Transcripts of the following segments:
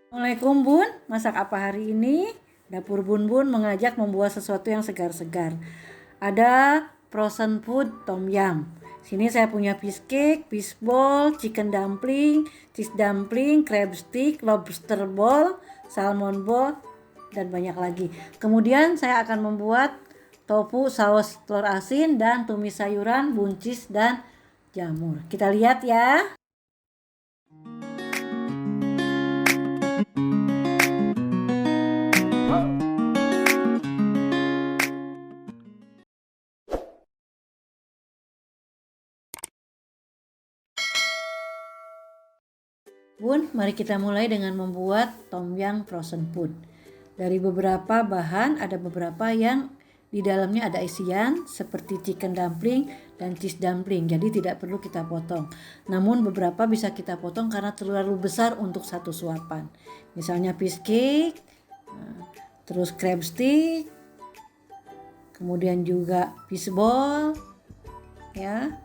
Assalamualaikum Bun, masak apa hari ini? Dapur Bun Bun mengajak membuat sesuatu yang segar-segar. Ada frozen food tom yum. Sini saya punya fish cake, fish ball, chicken dumpling, cheese dumpling, crab stick, lobster ball, salmon ball, dan banyak lagi. Kemudian saya akan membuat tofu saus telur asin dan tumis sayuran, buncis, dan jamur. Kita lihat ya. Bun, mari kita mulai dengan membuat tom yum frozen food. Dari beberapa bahan, ada beberapa yang di dalamnya ada isian seperti chicken dumpling dan cheese dumpling. Jadi tidak perlu kita potong. Namun beberapa bisa kita potong karena terlalu besar untuk satu suapan. Misalnya fish cake, terus crab stick, kemudian juga fish ball, ya,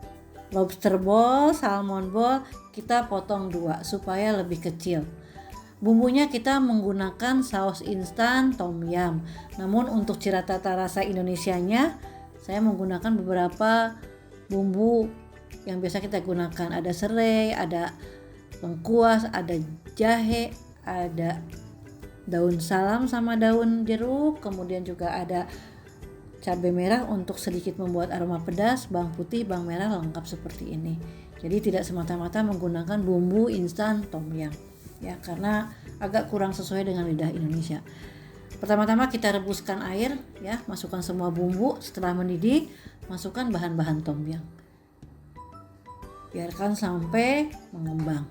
lobster ball, salmon ball, kita potong 2 supaya lebih kecil. Bumbunya kita menggunakan saus instan tom yum. Namun untuk cita rasa Indonesianya, saya menggunakan beberapa bumbu yang biasa kita gunakan. Ada serai, ada lengkuas, ada jahe, ada daun salam sama daun jeruk, kemudian juga ada cabai merah untuk sedikit membuat aroma pedas, bawang putih, bawang merah lengkap seperti ini. Jadi tidak semata-mata menggunakan bumbu instan tom yum, ya, karena agak kurang sesuai dengan lidah Indonesia. Pertama-tama kita rebuskan air, ya, masukkan semua bumbu. Setelah mendidih, masukkan bahan-bahan tom yum. Biarkan sampai mengembang.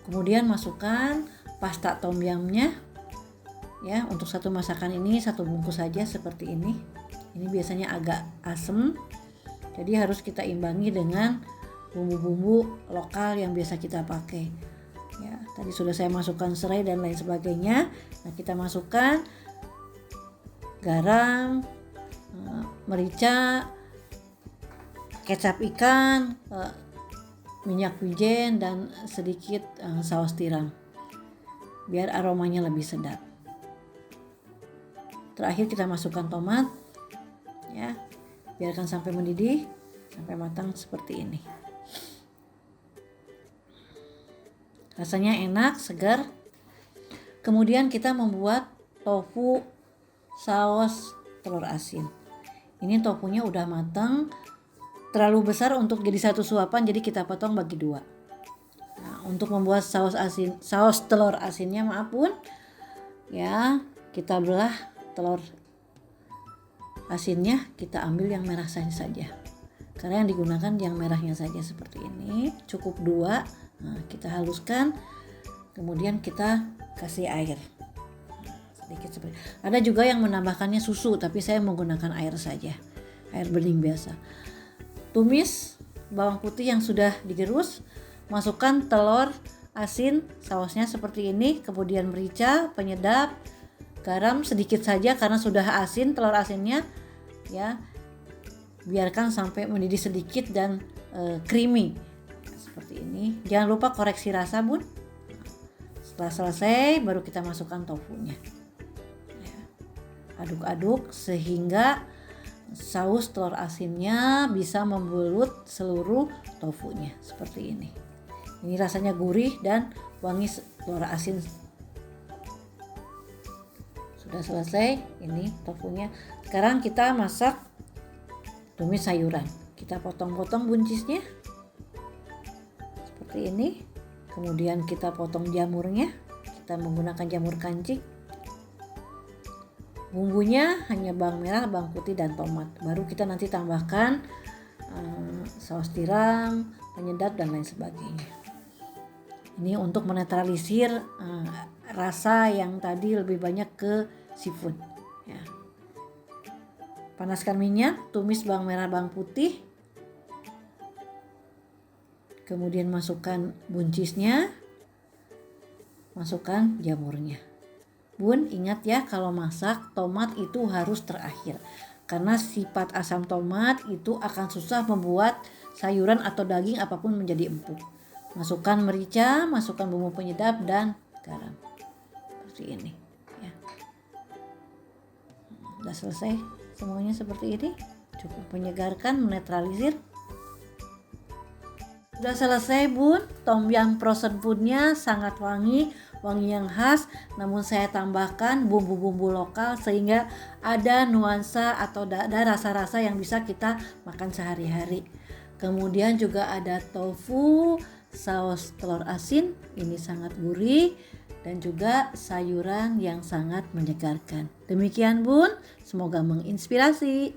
Kemudian masukkan pasta tom yumnya. Ya, untuk satu masakan ini satu bungkus saja seperti ini. Ini biasanya agak asam, jadi harus kita imbangi dengan bumbu-bumbu lokal yang biasa kita pakai. Ya, tadi sudah saya masukkan serai dan lain sebagainya. Nah, kita masukkan garam, merica, kecap ikan, minyak wijen, dan sedikit saus tiram biar aromanya lebih sedap. Terakhir kita masukkan tomat, ya, biarkan sampai mendidih, sampai matang seperti ini. Rasanya enak, segar. Kemudian kita membuat tofu saus telur asin. Ini tofunya udah matang, terlalu besar untuk jadi satu suapan, jadi kita potong bagi 2. Nah, untuk membuat saus telur asinnya, maaf Bun, ya, kita belah telur asinnya, kita ambil yang merah saja, karena yang digunakan yang merahnya saja seperti ini. Cukup 2. Nah, kita haluskan, kemudian kita kasih air sedikit seperti. Ada juga yang menambahkannya susu, tapi saya menggunakan air saja, air bening biasa. Tumis bawang putih yang sudah digerus, masukkan telur asin, sausnya seperti ini, kemudian merica, penyedap, garam sedikit saja karena sudah asin telur asinnya, ya. Biarkan sampai mendidih sedikit dan creamy seperti ini. Jangan lupa koreksi rasa Bun. Setelah selesai baru kita masukkan tofunya, ya. Aduk-aduk sehingga saus telur asinnya bisa membelut seluruh tofunya seperti ini. Ini rasanya gurih dan wangi telur asin. Sudah selesai ini tofunya. Sekarang kita masak tumis sayuran. Kita potong-potong buncisnya seperti ini. Kemudian kita potong jamurnya. Kita menggunakan jamur kancing. Bumbunya hanya bawang merah, bawang putih, dan tomat. Baru kita nanti tambahkan saus tiram, penyedap, dan lain sebagainya. Ini untuk menetralisir rasa yang tadi lebih banyak ke seafood, ya. Panaskan minyak, tumis bawang merah, bawang putih, kemudian masukkan buncisnya, masukkan jamurnya. Bun, ingat ya, kalau masak tomat itu harus terakhir, karena sifat asam tomat itu akan susah membuat sayuran atau daging apapun menjadi empuk. Masukkan merica, masukkan bumbu penyedap dan garam. Seperti ini ya. Udah selesai semuanya seperti ini. Cukup menyegarkan, menetralisir. Sudah selesai bun, tom yum frozen foodnya sangat wangi yang khas. Namun saya tambahkan bumbu-bumbu lokal sehingga ada nuansa atau ada rasa-rasa yang bisa kita makan sehari-hari. Kemudian juga ada tofu, saus telur asin, ini sangat gurih. Dan juga sayuran yang sangat menyegarkan. Demikian bun, semoga menginspirasi.